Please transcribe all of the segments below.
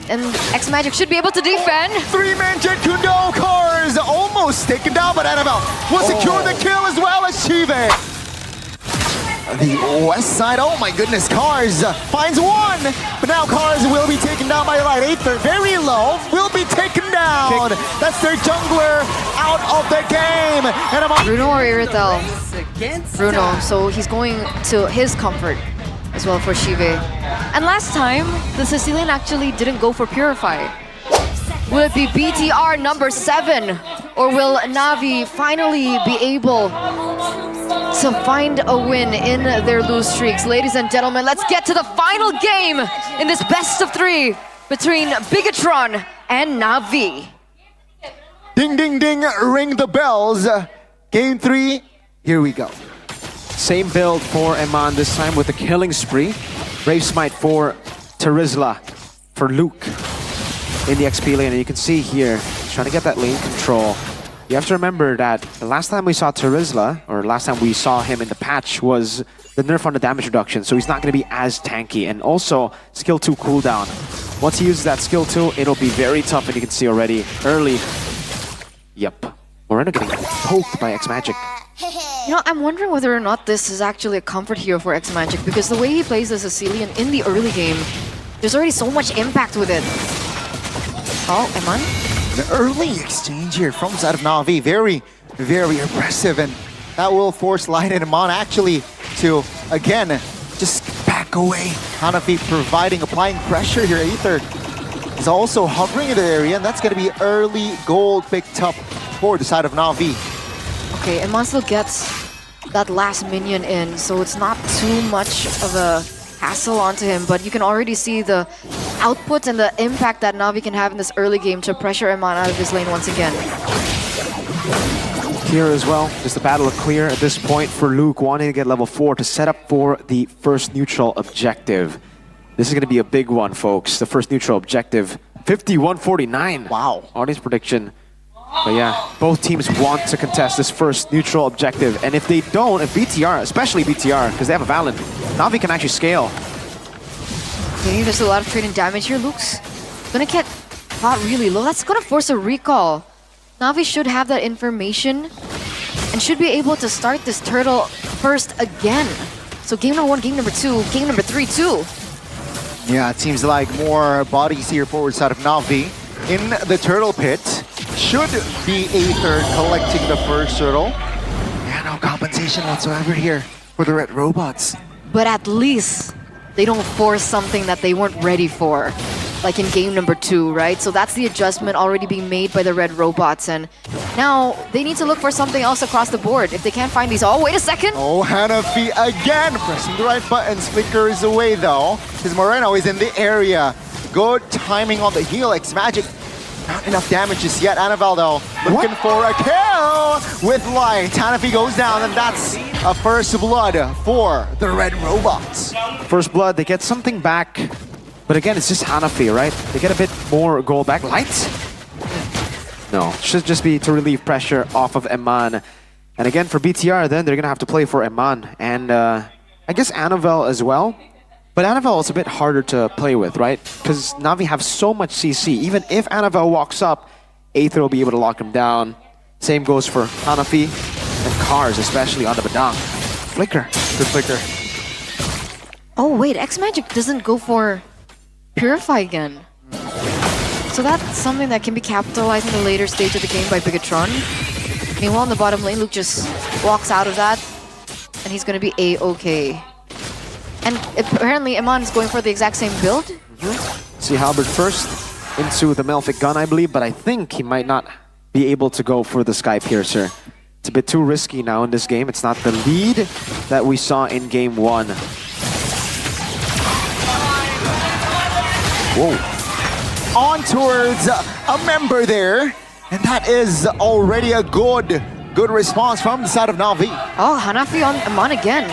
And X-Magic should be able to defend. Three-man Jet Kundo cars almost taken down, but Annabelle will secure the kill as well as Chive. The west side, oh my goodness, Cars finds one, but now Cars will be taken down by Light. Aether, very low, will be taken down. That's their jungler out of the game. And Bruno or Iritel? Bruno, so he's going to his comfort as well for Chive. And last time, the Sicilian actually didn't go for Purify. Will it be BTR number 7? Or will Navi finally be able to find a win in their lose streaks? Ladies and gentlemen, let's get to the final game in this best of 3 between Bigetron and Navi. Ding, ding, ding, ring the bells. Game 3, here we go. Same build for Eman, this time with the killing spree. Brave Smite for Terizla, for Luke in the XP lane. And you can see here, he's trying to get that lane control. You have to remember that the last time we saw Terizla, or last time we saw him in the patch, was the nerf on the damage reduction, so he's not going to be as tanky. And also, skill 2 cooldown. Once he uses that skill 2, it'll be very tough, and you can see already early. Yep. Moreno getting poked by X-Magic. You know, I'm wondering whether or not this is actually a comfort hero for X-Magic, because the way he plays the Sicilian in the early game, there's already so much impact with it. Oh, Eman? An early exchange here from the side of Navi. Very, very impressive, and that will force Light and Amon actually to, again, just back away. Hanafi applying pressure here. Aether is also hovering in the area, and that's going to be early gold picked up for the side of Navi. Okay, Eman still gets that last minion in, so it's not too much of a hassle onto him, but you can already see the output and the impact that Navi can have in this early game to pressure Eman out of his lane once again. Here as well, just a battle of clear at this point for Luke, wanting to get level 4 to set up for the first neutral objective. This is going to be a big one, folks. The first neutral objective, 51-49. Wow. Audience prediction. But yeah, both teams want to contest this first neutral objective. And if they don't, if BTR, especially BTR, because they have a Valen, Navi can actually scale. Okay, there's a lot of trading damage here. Luke's gonna get caught really low. That's gonna force a recall. Navi should have that information and should be able to start this turtle first again. So game number 1, game number 2, game number 3 too. Yeah, it seems like more bodies here forward side of Navi. In the turtle pit, should be Aether collecting the first turtle. Yeah, no compensation whatsoever here for the red robots. But at least they don't force something that they weren't ready for, like in game number 2, right? So that's the adjustment already being made by the red robots, and now they need to look for something else across the board. If they can't find these, oh, wait a second! Oh, Hanafi again pressing the right buttons. Flicker is away though, because Moreno is in the area. Good timing on the heal. X-Magic, not enough damage just yet. Annabelle though, looking for a kill with Light. Hanafi goes down, and that's a first blood for the red robots. First blood, they get something back. But again, it's just Hanafi, right? They get a bit more gold back. Light? No, it should just be to relieve pressure off of Eman. And again, for BTR, then they're going to have to play for Eman. And I guess Annabelle as well. But Annabelle is a bit harder to play with, right? Because Navi have so much CC. Even if Annabelle walks up, Aether will be able to lock him down. Same goes for Hanafi and Cars, especially on the Badang. Flicker. Good flicker. Oh wait, X-Magic doesn't go for Purify again. So that's something that can be capitalized in the later stage of the game by Bigetron. Meanwhile, in the bottom lane, Luke just walks out of that, and he's going to be A-okay. And apparently, Eman is going for the exact same build. See Halberd first into the Melfic gun, I believe, but I think he might not be able to go for the Sky Piercer. It's a bit too risky now in this game. It's not the lead that we saw in game 1. Whoa. On towards a member there, and that is already a good response from the side of Navi. Oh, Hanafi on Eman again.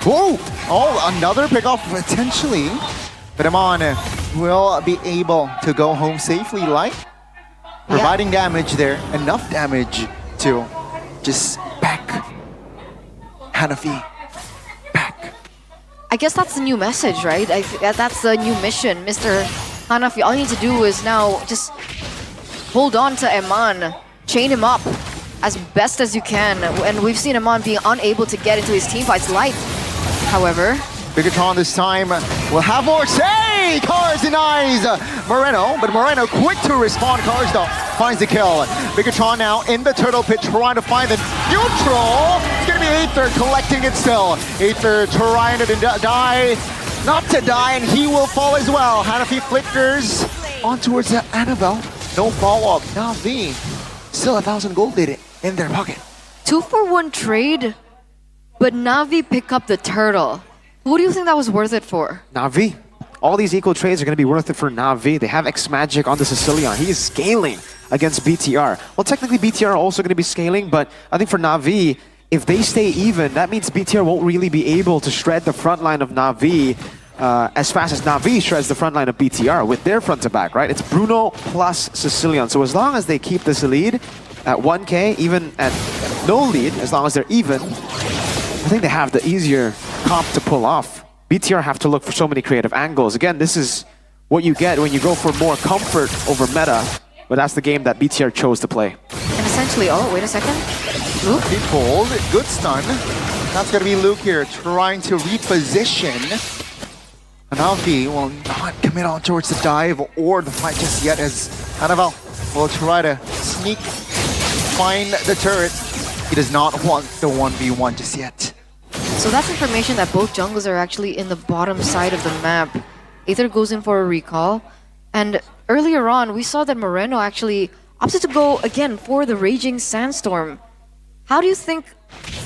Whoa! Oh, another pickoff potentially. But Eman will be able to go home safely, Light. Providing damage there, enough damage to just back Hanafi. Back. I guess that's the new message, right? That's the new mission. Mr. Hanafi, all you need to do is now just hold on to Eman, chain him up as best as you can. And we've seen Eman being unable to get into his team fights light. However, Bigetron this time will have more say! Cars denies Moreno, but Moreno quick to respond. Cars though finds the kill. Bigetron now in the turtle pit trying to find the neutral. It's gonna be Aether collecting it still. Aether trying to die, not to die, and he will fall as well. Hanafi flickers on towards the Annabelle. No follow-up. Navi still 1,000 gold in their pocket. 2-for-1 trade, but Navi pick up the turtle. Who do you think that was worth it for? Navi. All these equal trades are going to be worth it for Navi. They have X-Magic on the Sicilian. He is scaling against BTR. Well, technically BTR are also going to be scaling, but I think for Navi, if they stay even, that means BTR won't really be able to shred the front line of Navi as fast as Navi shreds the front line of BTR with their front to back, right? It's Bruno plus Sicilian. So as long as they keep this lead at 1K, even at no lead, as long as they're even, I think they have the easier comp to pull off. BTR have to look for so many creative angles. Again, this is what you get when you go for more comfort over meta, but that's the game that BTR chose to play. And essentially, oh, wait a second. Luke? He pulled, good stun. That's gonna be Luke here trying to reposition. Hanafi will not commit on towards the dive or the fight just yet, as Annabelle will try to sneak, find the turret. He does not want the 1v1 just yet. So that's information that both jungles are actually in the bottom side of the map. Aether goes in for a recall. And earlier on, we saw that Moreno actually opted to go again for the Raging Sandstorm. How do you think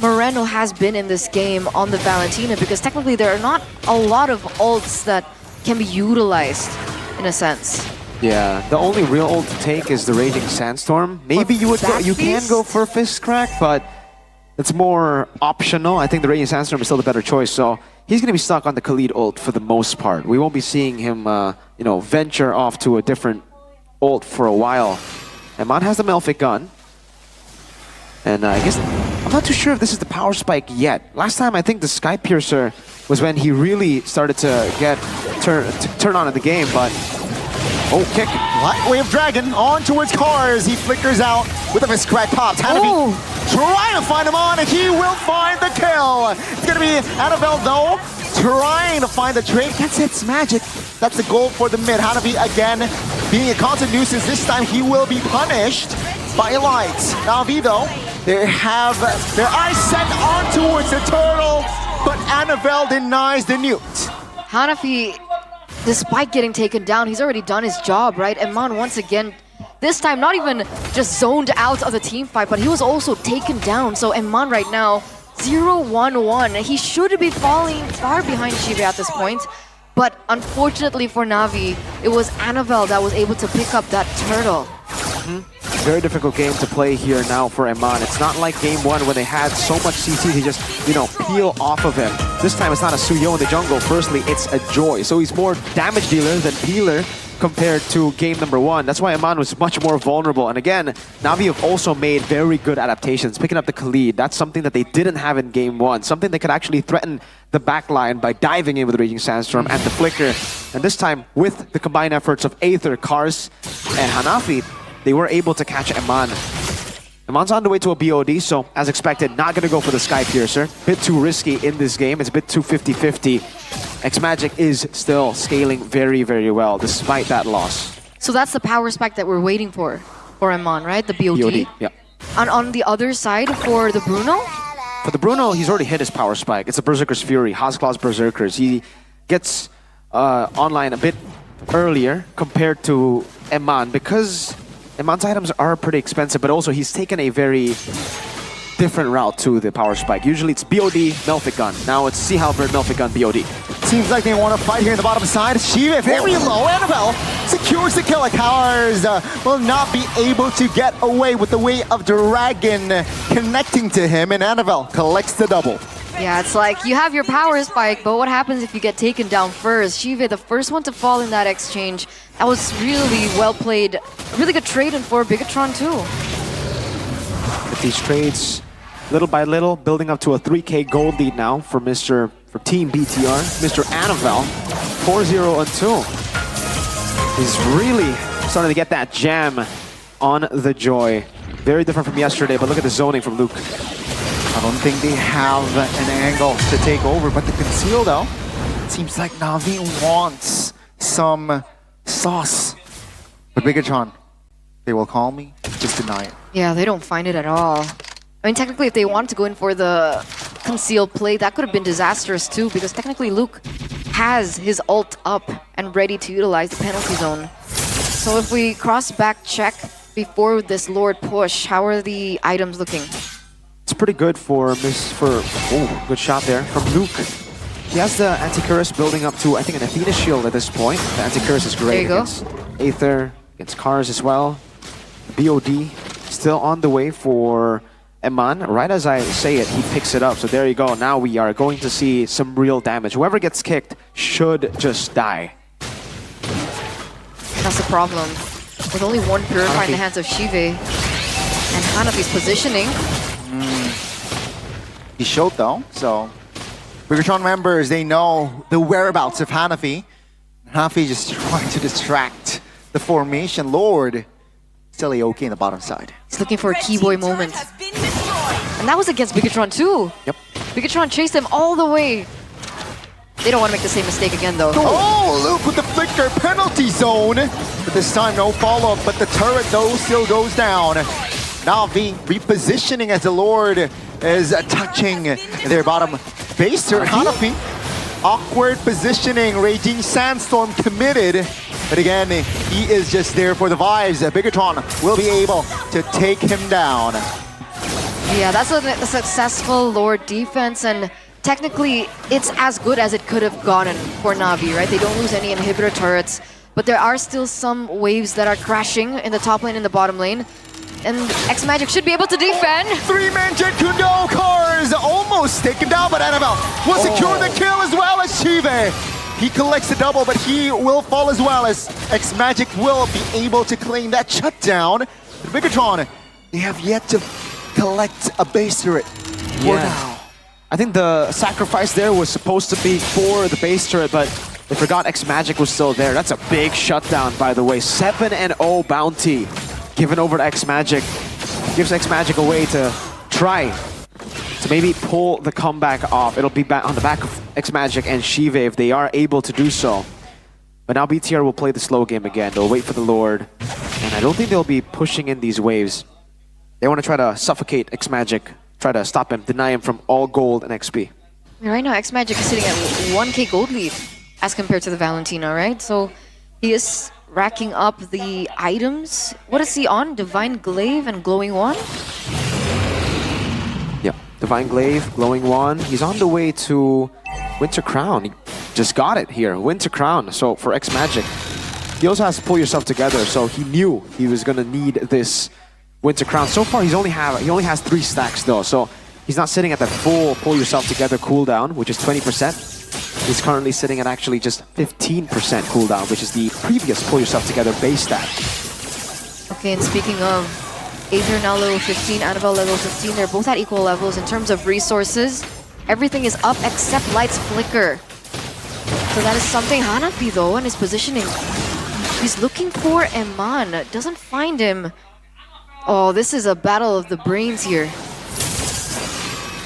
Moreno has been in this game on the Valentina? Because technically there are not a lot of ults that can be utilized, in a sense. Yeah, the only real ult to take is the Raging Sandstorm. Maybe you can go for Fist Crack, but it's more optional. I think the Raging Sandstorm is still the better choice, so he's going to be stuck on the Khalid ult for the most part. We won't be seeing him, venture off to a different ult for a while. Eman has the Melfic gun. And I guess, I'm not too sure if this is the power spike yet. Last time, I think the Sky Piercer was when he really started to turn on in the game, but... Oh, kick. Light Wave Dragon on towards Cars. He flickers out with a Fist Crack pop. Hanafi trying to find him on, and he will find the kill. It's going to be Annabelle, though, trying to find the trade. Gets its magic. That's the goal for the mid. Hanafi, again, being a constant nuisance. This time, he will be punished by Lights. Navi, though, they have their eyes set on towards the turtle, but Annabelle denies the newt. Hanafi, despite getting taken down, he's already done his job, right? Eman once again, this time not even just zoned out of the team fight, but he was also taken down. So Eman right now, 0-1-1. He should be falling far behind Shive at this point. But unfortunately for Navi, it was Annabelle that was able to pick up that turtle. Very difficult game to play here now for Eman. It's not like game one when they had so much CC to just, peel off of him. This time it's not a Suyo in the jungle. Firstly, it's a Joy. So he's more damage dealer than peeler compared to game number one. That's why Eman was much more vulnerable. And again, Navi have also made very good adaptations, picking up the Khalid. That's something that they didn't have in game one. Something that could actually threaten the backline by diving in with the Raging Sandstorm and the Flicker. And this time, with the combined efforts of Aether, Kars, and Hanafi, they were able to catch Eman. Eman's on the way to a BOD, so as expected, not going to go for the Sky Piercer. Bit too risky in this game. It's a bit too 50-50. X-Magic is still scaling very, very well, despite that loss. So that's the power spike that we're waiting for Eman, right? The BOD? BOD, yeah. And on the other side, for the Bruno? For the Bruno, he's already hit his power spike. It's a Berserker's Fury, Haasklaw's Berserkers. He gets online a bit earlier compared to Eman because Eman's items are pretty expensive, but also he's taken a very different route to the power spike. Usually it's BOD, Melfic Gun. Now it's Sea Halberd, Melfic Gun, BOD. Seems like they want to fight here in the bottom side. Shiva very low. Annabelle secures the kill. Cowers will not be able to get away with the weight of Dragon connecting to him, and Annabelle collects the double. Yeah, it's like you have your power spike, but what happens if you get taken down first? Shiva, the first one to fall in that exchange. That was really well played. Really good trade in for Bigetron too. With these trades, little by little, building up to a 3K gold lead now for Team BTR, Mr. Annabelle, 4-0-2. He's really starting to get that jam on the Joy. Very different from yesterday, but look at the zoning from Luke. I don't think they have an angle to take over, but the conceal though, it seems like Navi wants some sauce. But Bigetron, they will call me, just deny it. Yeah, they don't find it at all. I mean, technically, if they wanted to go in for the concealed play, that could have been disastrous too, because technically Luke has his ult up and ready to utilize the penalty zone. So if we cross-back check before this Lord push, how are the items looking? It's pretty good for oh, good shot there from Luke. He has the Anti-Curse building up to, I think, an Athena shield at this point. The Anti-Curse is great against Aether, against Cars as well. BOD still on the way for Eman. Right as I say it, he picks it up. So there you go. Now we are going to see some real damage. Whoever gets kicked should just die. That's the problem. With only one Purify in the hands of Shive. And Hanafi's positioning. He showed though, so Bigetron members, they know the whereabouts of Hanafi. Hanafi just trying to distract the formation. Lord, still AOK in the bottom side. He's looking for a keyboy moment. And that was against Bigetron too. Yep. Bigetron chased him all the way. They don't want to make the same mistake again though. Oh, Luke with the flicker, penalty zone. But this time no follow-up, but the turret though still goes down. Navi repositioning as the Lord is touching their bottom base turret. Hanafi, awkward positioning, Raging Sandstorm committed. But again, he is just there for the vibes. Bigetron will be able to take him down. Yeah, that's a successful Lord defense, and technically it's as good as it could have gotten for Navi, right? They don't lose any inhibitor turrets, but there are still some waves that are crashing in the top lane and the bottom lane. And X-Magic should be able to defend. Three-man Jet Kundo Cars almost taken down, but Annabelle will secure the kill as well as Shive. He collects the double, but he will fall as well as X-Magic will be able to claim that shutdown. Bigetron, they have yet to collect a base turret for now. I think the sacrifice there was supposed to be for the base turret, but they forgot X-Magic was still there. That's a big shutdown, by the way. 7-0 bounty given over to X-Magic. Gives X-Magic a way to try to maybe pull the comeback off. It'll be back on the back of X-Magic and Shive if they are able to do so. But now BTR will play the slow game again. They'll wait for the Lord. And I don't think they'll be pushing in these waves. They want to try to suffocate X-Magic, try to stop him, deny him from all gold and XP. Right now, X-Magic is sitting at 1k gold lead as compared to the Valentina, right? So he is racking up the items. What is he on? Divine Glaive and Glowing Wand? Yeah, Divine Glaive, Glowing Wand. He's on the way to Winter Crown. He just got it here, Winter Crown. So for X-Magic, he also has to pull yourself together. So he knew he was gonna need this Winter Crown. So far, he only has 3 stacks though. So he's not sitting at that full pull yourself together cooldown, which is 20%. He's currently sitting at actually just 15% cooldown, which is the previous pull yourself together base stat. Okay, and speaking of, Aether now level 15, Annabelle level 15. They're both at equal levels in terms of resources. Everything is up except Light's Flicker. So that is something. Hanafi though, and his positioning. He's looking for Eman, doesn't find him. Oh, this is a battle of the brains here.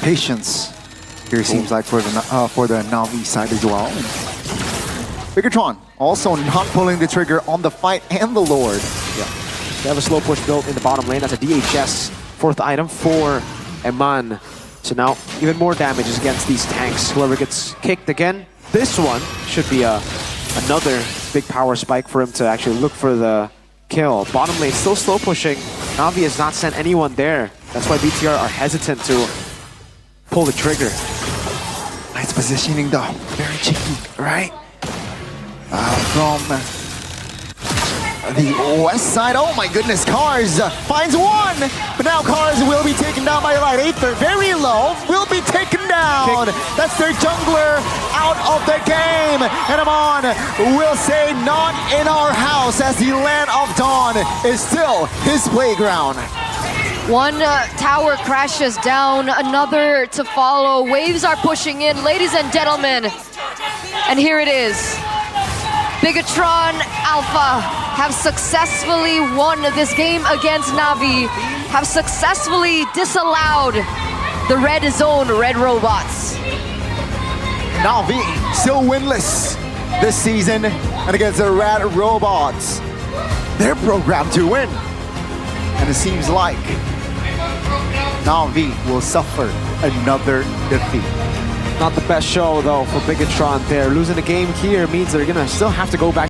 Patience here seems like for the Navi side as well. Bigetron also not pulling the trigger on the fight and the Lord. Yeah, they have a slow push built in the bottom lane. That's a DHS 4th item for Eman. So now even more damage is against these tanks. Whoever gets kicked again, this one should be another big power spike for him to actually look for the kill. Bottom lane still slow pushing. Navi has not sent anyone there. That's why BTR are hesitant to pull the trigger. Nice positioning though, very cheeky, right? From the west side, oh my goodness, Cars finds one, but now Cars will be taken down by Light. Aether, very low, will be taken down. That's their jungler out of the game. And Amon will say, not in our house, as the Land of Dawn is still his playground. One tower crashes down, another to follow. Waves are pushing in, ladies and gentlemen. And here it is. Bigetron Alpha have successfully won this game against NAVI, have successfully disallowed the red zone red robots. NAVI still winless this season, and against the red robots, they're programmed to win. And it seems like NAVI will suffer another defeat. Not the best show though for Bigetron there. Losing the game here means they're gonna still have to go back